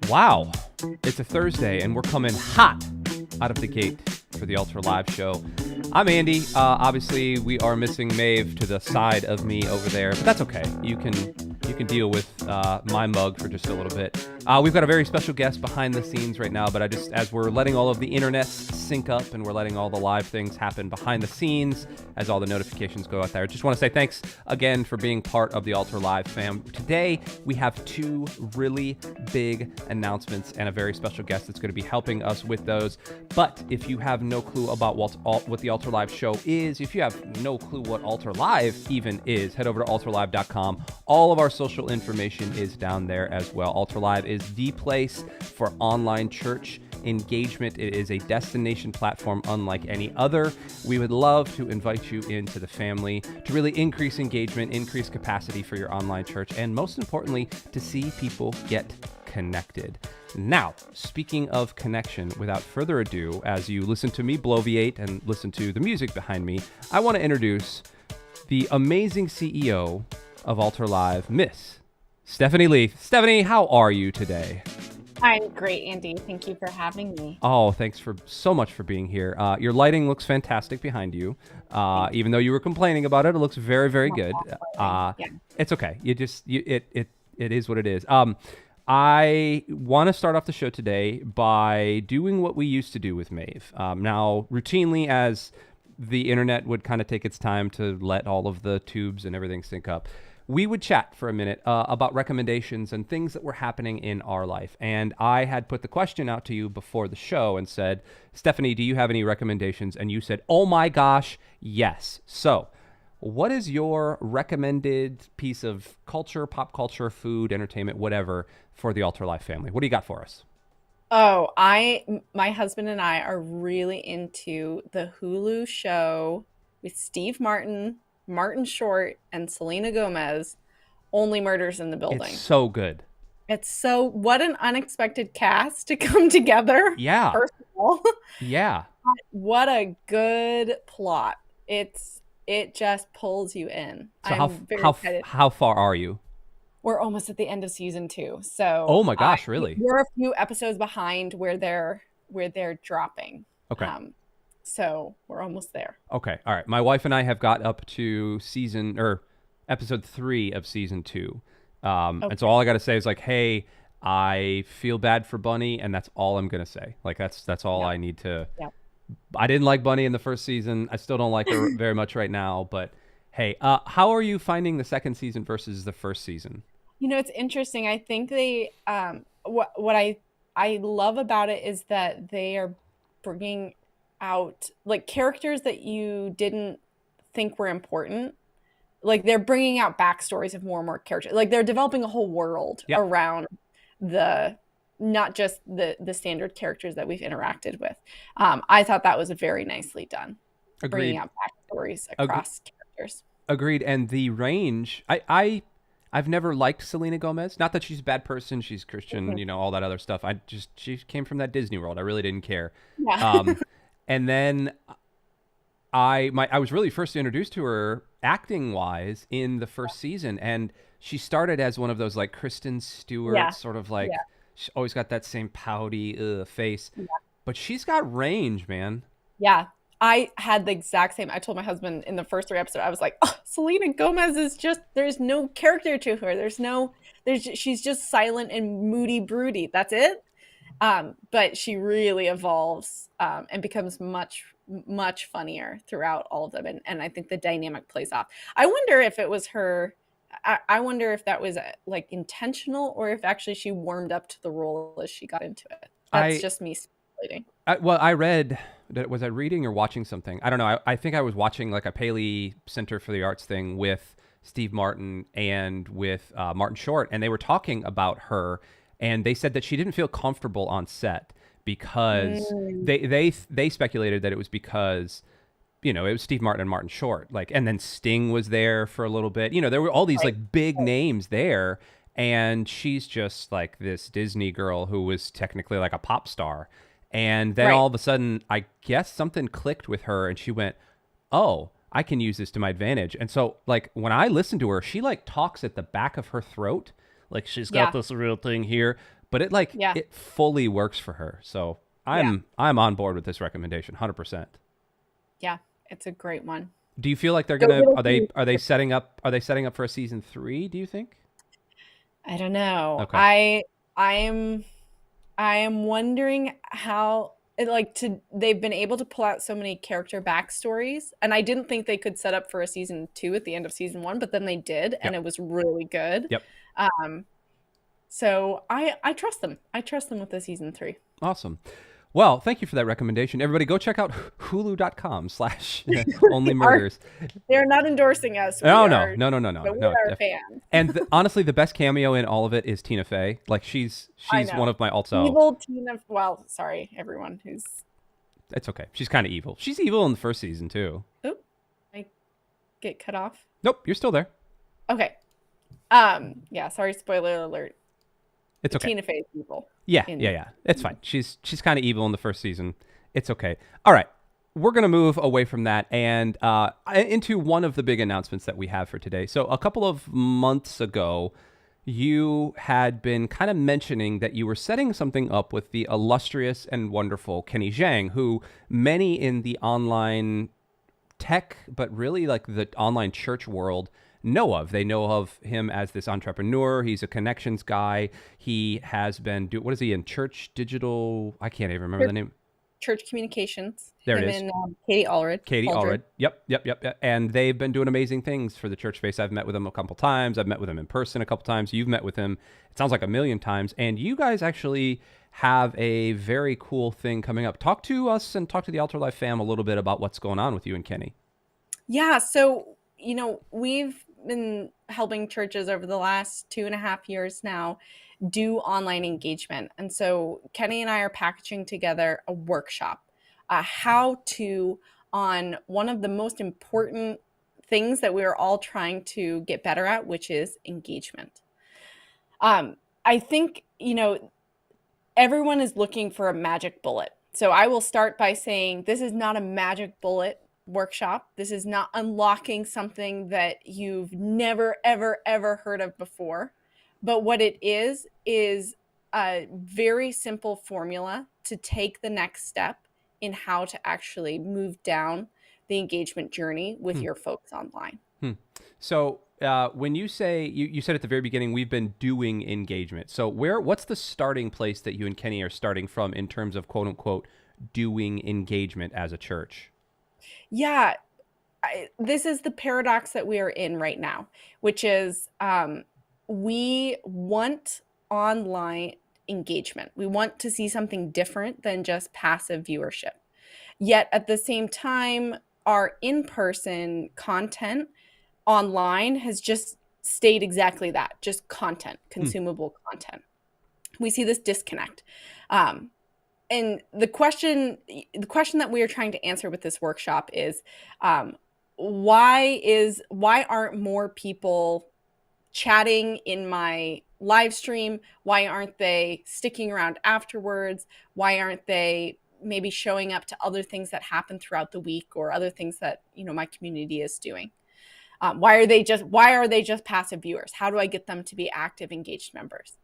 Wow, it's a Thursday and we're coming hot out of the gate for the Ultra Live show. I'm Andy. Obviously, we are missing Maeve to the side of me over there, but that's okay. You can deal with my mug for just a little bit. We've got a very special guest behind the scenes right now, but as we're letting all of the internet sync up and we're letting all the live things happen behind the scenes as all the notifications go out there, I just want to say thanks again for being part of the Ultra Live fam. Today, we have two really big announcements and a very special guest that's going to be helping us with those. But if you have no clue about what the Ultra Live show is, if you have no clue what Ultra Live even is, head over to ultralive.com. All of our social information is down there as well. Ultra Live is the place for online church engagement. It is a destination platform unlike any other. We would love to invite you into the family to really increase engagement, increase capacity for your online church, and most importantly, to see people get connected. Now, speaking of connection, without further ado, as you listen to me bloviate and listen to the music behind me, I want to introduce the amazing CEO of Ultra Live, Miss Stephanie Leith. Stephanie, how are you today? I'm great, Andy. Thank you for having me. Oh, thanks so much for being here. Your lighting looks fantastic behind you. Even though you were complaining about it, it looks very, very good. Yeah. It's okay. It is what it is. I want to start off the show today by doing what we used to do with Maeve. Now, routinely, as the internet would kind of take its time to let all of the tubes and everything sync up, we would chat for a minute about recommendations and things that were happening in our life. And I had put the question out to you before the show and said, Stephanie, do you have any recommendations? And you said, oh my gosh, yes. So what is your recommended piece of culture, pop culture, food, entertainment, whatever, for the Ultra Life family? What do you got for us? Oh, my husband and I are really into the Hulu show with Steve Martin, Martin Short, and Selena Gomez, Only Murders in the Building. It's so good. What an unexpected cast to come together. Yeah. First of all. Yeah. What a good plot. It just pulls you in. So I'm very excited. how far are you? We're almost at the end of season 2. So oh my gosh, really? We're a few episodes behind where they're dropping. Okay. So we're almost there. Okay. All right. My wife and I have got up to episode 3 of season 2. Okay. And so all I got to say is like, hey, I feel bad for Bunny, and that's all I'm going to say. Like that's all I need to. Yeah. I didn't like Bunny in the first season. I still don't like her very much right now, but hey, how are you finding the second season versus the first season? You know, it's interesting. I think they what I love about it is that they are bringing out like characters that you didn't think were important. Like they're bringing out backstories of more and more characters. Like they're developing a whole world around not just the standard characters that we've interacted with. I thought that was very nicely done. Agreed. Bringing out backstories across characters. Agreed. And the range, I've never liked Selena Gomez. Not that she's a bad person. She's Christian, you know, all that other stuff. She came from that Disney World. I really didn't care. Yeah. And then I was really first introduced to her acting wise in the first season. And she started as one of those like Kristen Stewart sort of like, she always got that same pouty face. Yeah. But she's got range, man. Yeah. I had the exact same. I told my husband in the first 3 episodes, I was like, oh, Selena Gomez is just, there's no character to her. She's just silent and moody, broody. That's it. But she really evolves and becomes much, much funnier throughout all of them. And I think the dynamic plays off. I wonder if it was her. I wonder if that was like intentional or if actually she warmed up to the role as she got into it. That's just me speculating. I read, was I reading or watching something? I don't know. I think I was watching like a Paley Center for the Arts thing with Steve Martin and with Martin Short, and they were talking about her, and they said that she didn't feel comfortable on set because they speculated that it was because, you know, it was Steve Martin and Martin Short, like, and then Sting was there for a little bit. You know, there were all these like big names there, and she's just like this Disney girl who was technically like a pop star. And then all of a sudden, I guess something clicked with her and she went, oh, I can use this to my advantage. And so like when I listen to her, she like talks at the back of her throat. Like she's got this real thing here. but Yeah. it fully works for her. So Yeah. I'm on board with this recommendation 100%. Yeah. It's a great one. Do you feel like they're Go gonna get us. are they setting up for a season 3, do you think? I don't know. Okay. I am I am wondering how they've been able to pull out so many character backstories, and I didn't think they could set up for a season 2 at the end of season 1, but then they did, and Yep. it was really good. Yep. Um, so I trust them. I trust them with the season 3. Awesome. Well, thank you for that recommendation. Everybody go check out hulu.com/only Our, murders. they're not endorsing us. Oh, We no. are, No. but we're our fans. And honestly, the best cameo in all of it is Tina Fey. Like she's I know. one of my also. Evil Tina. Well, sorry, everyone who's. It's okay. She's kind of evil. She's evil in the first season too. Oop, I get cut off. Nope, you're still there. Okay. Yeah. Sorry. Spoiler alert. It's okay. Tina Fey's evil. Yeah. It's fine. She's kind of evil in the first season. It's okay. All right. We're going to move away from that and into one of the big announcements that we have for today. So a couple of months ago, you had been kind of mentioning that you were setting something up with the illustrious and wonderful Kenny Zhang, who many in the online tech, but really like the online church world know of. They know of him as this entrepreneur. He's a connections guy. He has been what is he in church digital? I can't even remember the name. Church Communications. There it him is. And Katie Allred. Katie Allred. Yep. And they've been doing amazing things for the church space. I've met with him a couple times. I've met with him in person a couple times. You've met with him, it sounds like, a million times. And you guys actually have a very cool thing coming up. Talk to us and talk to the Altar Life fam a little bit about what's going on with you and Kenny. Yeah. So, we've been helping churches over the last 2.5 years now do online engagement. And so Kenny and I are packaging together a workshop, how to, on one of the most important things that we're all trying to get better at, which is engagement. I think, everyone is looking for a magic bullet. So I will start by saying this is not a magic bullet workshop. This is not unlocking something that you've never, ever, ever heard of before. But what it is a very simple formula to take the next step in how to actually move down the engagement journey with your folks online. So when you say, you said at the very beginning, we've been doing engagement. So what's the starting place that you and Kenny are starting from in terms of quote unquote doing engagement as a church? Yeah, this is the paradox that we are in right now, which is we want online engagement. We want to see something different than just passive viewership. Yet at the same time, our in-person content online has just stayed exactly that, just content, consumable content. We see this disconnect. And the question that we are trying to answer with this workshop is why aren't more people chatting in my live stream? Why aren't they sticking around afterwards? Why aren't they maybe showing up to other things that happen throughout the week or other things that my community is doing? Why are they just passive viewers? How do I get them to be active, engaged members?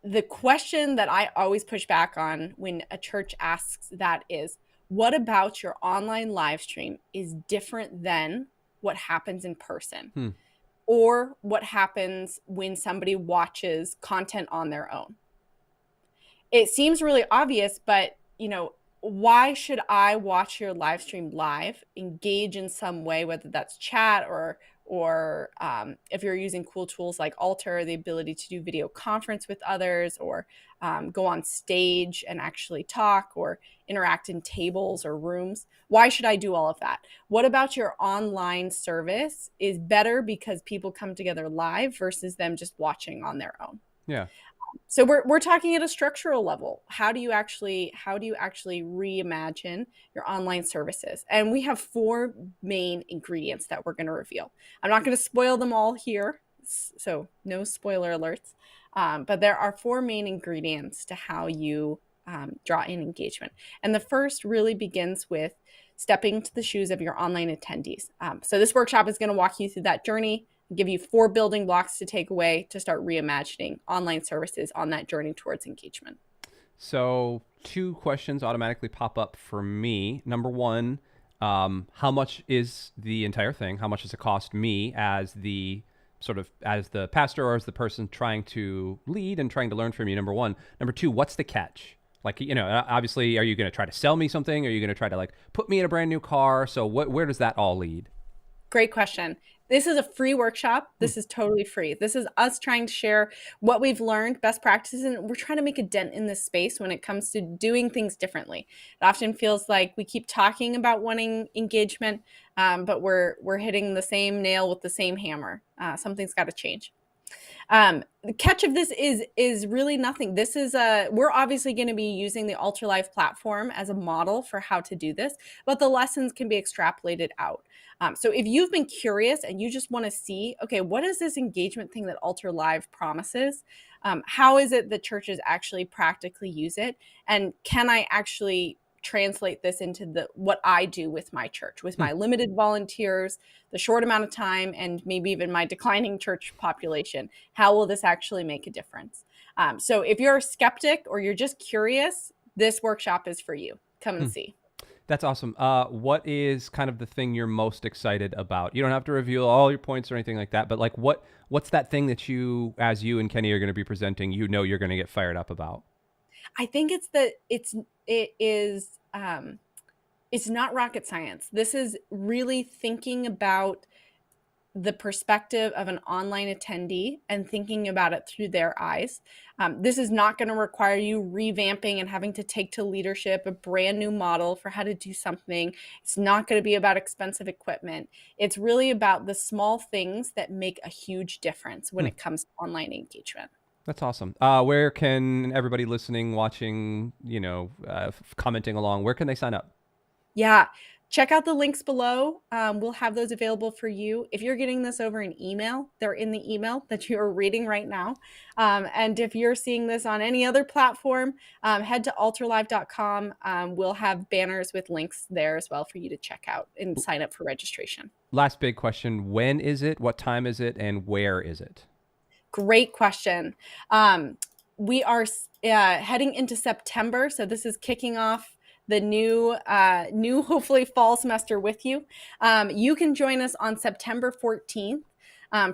The question that I always push back on when a church asks that is, what about your online live stream is different than what happens in person? Or what happens when somebody watches content on their own? It seems really obvious, but why should I watch your live stream live, engage in some way, whether that's chat or if you're using cool tools like Altar, the ability to do video conference with others, or go on stage and actually talk or interact in tables or rooms? Why should I do all of that? What about your online service is better because people come together live versus them just watching on their own? Yeah. So we're talking at a structural level. How do you actually reimagine your online services? And we have 4 main ingredients that we're going to reveal. I'm not going to spoil them all here, so no spoiler alerts. But there are 4 main ingredients to how you draw in engagement. And the first really begins with stepping into the shoes of your online attendees. So this workshop is going to walk you through that journey. give you 4 building blocks to take away to start reimagining online services on that journey towards engagement. So 2 questions automatically pop up for me. Number 1, how much is the entire thing? How much does it cost me as the as the pastor or as the person trying to lead and trying to learn from you? Number 1. Number 2, what's the catch? Like, obviously, are you going to try to sell me something? Are you going to try to put me in a brand new car? So where does that all lead? Great question. This is a free workshop. This is totally free. This is us trying to share what we've learned, best practices, and we're trying to make a dent in this space when it comes to doing things differently. It often feels like we keep talking about wanting engagement, but we're hitting the same nail with the same hammer. Something's got to change. The catch of this is really nothing. This is we're obviously going to be using the Altar Life platform as a model for how to do this, but the lessons can be extrapolated out. So if you've been curious and you just want to see, okay, what is this engagement thing that Altar Live promises? How is it that churches actually practically use it? And can I actually translate this into what I do with my church, with my limited volunteers, the short amount of time, and maybe even my declining church population? How will this actually make a difference? So if you're a skeptic or you're just curious, this workshop is for you. Come and see. That's awesome. What is kind of the thing you're most excited about? You don't have to reveal all your points or anything like that, but what's that thing that you and Kenny are going to be presenting, you're going to get fired up about? I think it's not rocket science. This is really thinking about the perspective of an online attendee and thinking about it through their eyes. This is not going to require you revamping and having to take to leadership a brand new model for how to do something. It's not going to be about expensive equipment. It's really about the small things that make a huge difference when it comes to online engagement. That's awesome. Where can everybody listening, watching, commenting along, where can they sign up? Yeah. Check out the links below. We'll have those available for you. If you're getting this over an email, they're in the email that you're reading right now. And if you're seeing this on any other platform, head to altarlive.com. We'll have banners with links there as well for you to check out and sign up for registration. Last big question. When is it? What time is it? And where is it? Great question. We are heading into September. So this is kicking off the new hopefully fall semester with you. You can join us on September 14th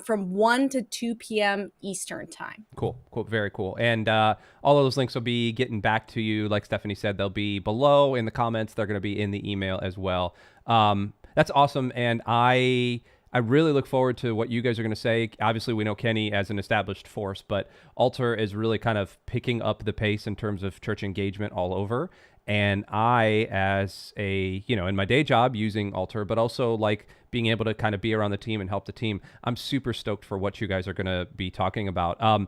from 1 to 2 p.m. Eastern time. Cool. Very cool. And all of those links will be getting back to you. Like Stephanie said, they'll be below in the comments. They're going to be in the email as well. That's awesome. And I really look forward to what you guys are going to say. Obviously, we know Kenny as an established force, but Altar is really kind of picking up the pace in terms of church engagement all over. And I, as in my day job using Altar, but also being able to kind of be around the team and help the team, I'm super stoked for what you guys are going to be talking about. I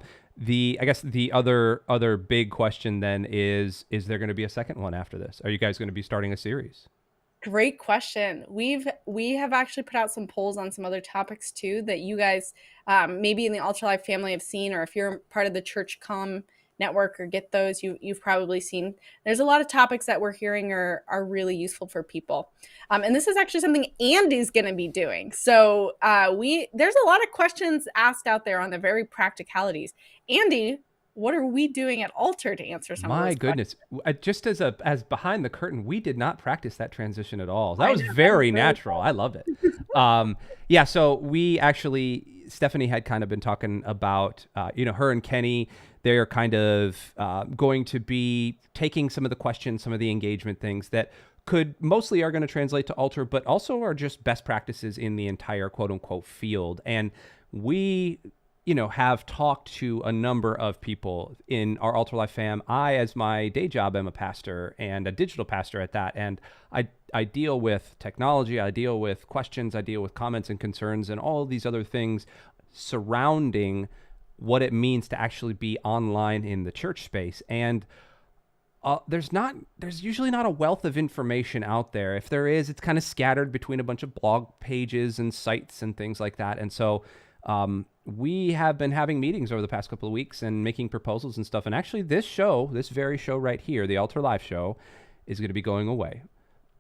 guess the other big question then is there going to be a second one after this? Are you guys going to be starting a series? Great question. We have actually put out some polls on some other topics too that you guys maybe in the Altar Life family have seen, or if you're part of the Church Com network or get those, you've probably seen. There's a lot of topics that we're hearing are really useful for people. And this is actually something Andy's going to be doing. So there's a lot of questions asked out there on the very practicalities. Andy, what are we doing at Altar to answer some of those questions? My goodness. Just as behind the curtain, we did not practice that transition at all. That was very natural. I loved it. So we actually, Stephanie had kind of been talking about, her and Kenny, they're kind of going to be taking some of the questions, some of the engagement things that mostly are going to translate to Altar, but also are just best practices in the entire quote unquote field. And we have talked to a number of people in our Altar Life fam. I, as my day job, am a pastor and a digital pastor at that. And I deal with technology, I deal with questions, I deal with comments and concerns and all of these other things surrounding what it means to actually be online in the church space. And there's usually not a wealth of information out there. If there is, it's kind of scattered between a bunch of blog pages and sites and things like that. And so we have been having meetings over the past couple of weeks and making proposals and stuff. And actually this very show right here, the Altar Live show, is going to be going away.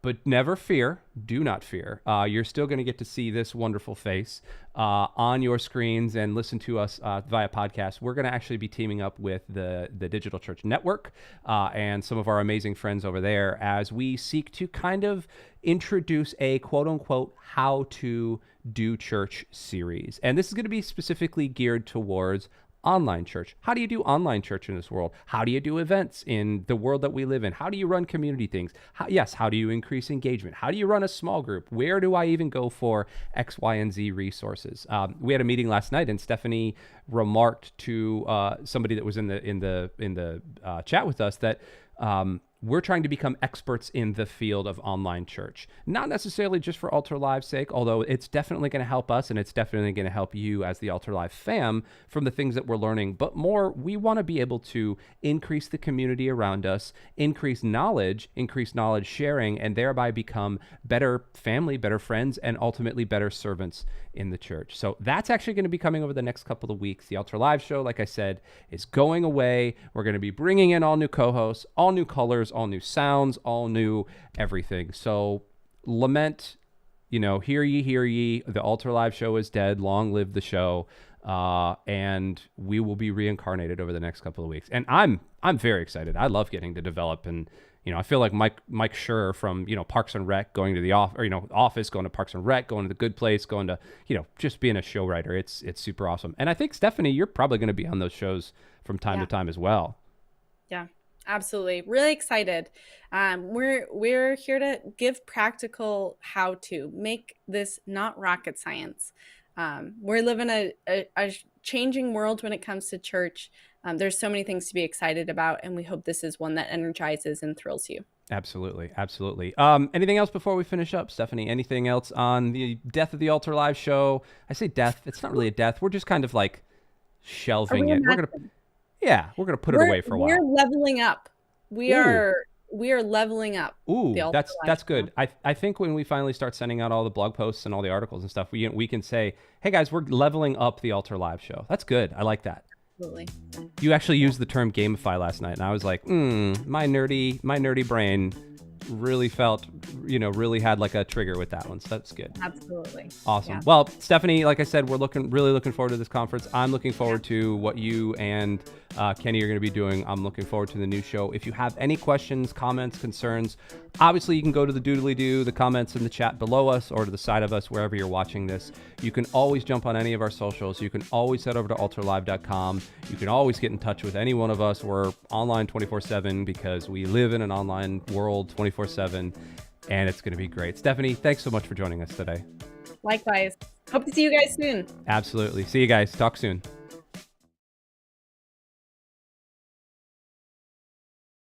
But never fear. Do not fear. You're still going to get to see this wonderful face on your screens and listen to us via podcast. We're going to actually be teaming up with the Digital Church Network and some of our amazing friends over there as we seek to kind of introduce a quote unquote how to do church series. And this is going to be specifically geared towards online church. How do you do online church in this world? How do you do events in the world that we live in? How do you run community things? How do you increase engagement? How do you run a small group? Where do I even go for X, Y, and Z resources? We had a meeting last night, and Stephanie remarked to somebody that was in the chat with us that we're trying to become experts in the field of online church, not necessarily just for Altar Live's sake, although it's definitely going to help us and it's definitely going to help you as the Altar Live fam from the things that we're learning. But more, we want to be able to increase the community around us, increase knowledge sharing, and thereby become better family, better friends, and ultimately better servants in the church. So that's actually going to be coming over the next couple of weeks. The Altar Live show, like I said, is going away. We're going to be bringing in all new co-hosts, all new colors, all new sounds, all new everything. So lament, hear ye, the Altar Live show is dead. Long live the show. And we will be reincarnated over the next couple of weeks. And I'm very excited. I love getting to develop, and I feel like Mike Schur from Parks and Rec, going to the office, going to Parks and Rec, going to the Good Place, going to just being a show writer. It's super awesome. And I think, Stephanie, you're probably going to be on those shows from time to time as well. Yeah. Absolutely. Really excited. We're here to give practical how to make this not rocket science. We're living a changing world when it comes to church. There's so many things to be excited about, and we hope this is one that energizes and thrills you. Absolutely. Absolutely. Anything else before we finish up, Stephanie? Anything else on the death of the Altar Live show? I say death. It's not really a death. We're just kind of like shelving it. We're going to put it away for a while. We're leveling up. We are leveling up. Ooh, that's good. I think when we finally start sending out all the blog posts and all the articles and stuff, we can say, hey guys, we're leveling up the Altar Live show. That's good. I like that. Absolutely. You actually used the term gamify last night, and I was like, my nerdy brain really felt, really had like a trigger with that one. So that's good. Absolutely. Awesome. Yeah. Well, Stephanie, like I said, we're really looking forward to this conference. I'm looking forward to what you and Kenny are going to be doing. I'm looking forward to the new show. If you have any questions, comments, concerns, obviously you can go to the doodly-doo, the comments in the chat below us, or to the side of us, wherever you're watching this. You can always jump on any of our socials. You can always head over to altarlive.com. You can always get in touch with any one of us. We're online 24/7 because we live in an online world 24/7, and it's going to be great. Stephanie, thanks so much for joining us today. Likewise. Hope to see you guys soon. Absolutely. See you guys. Talk soon.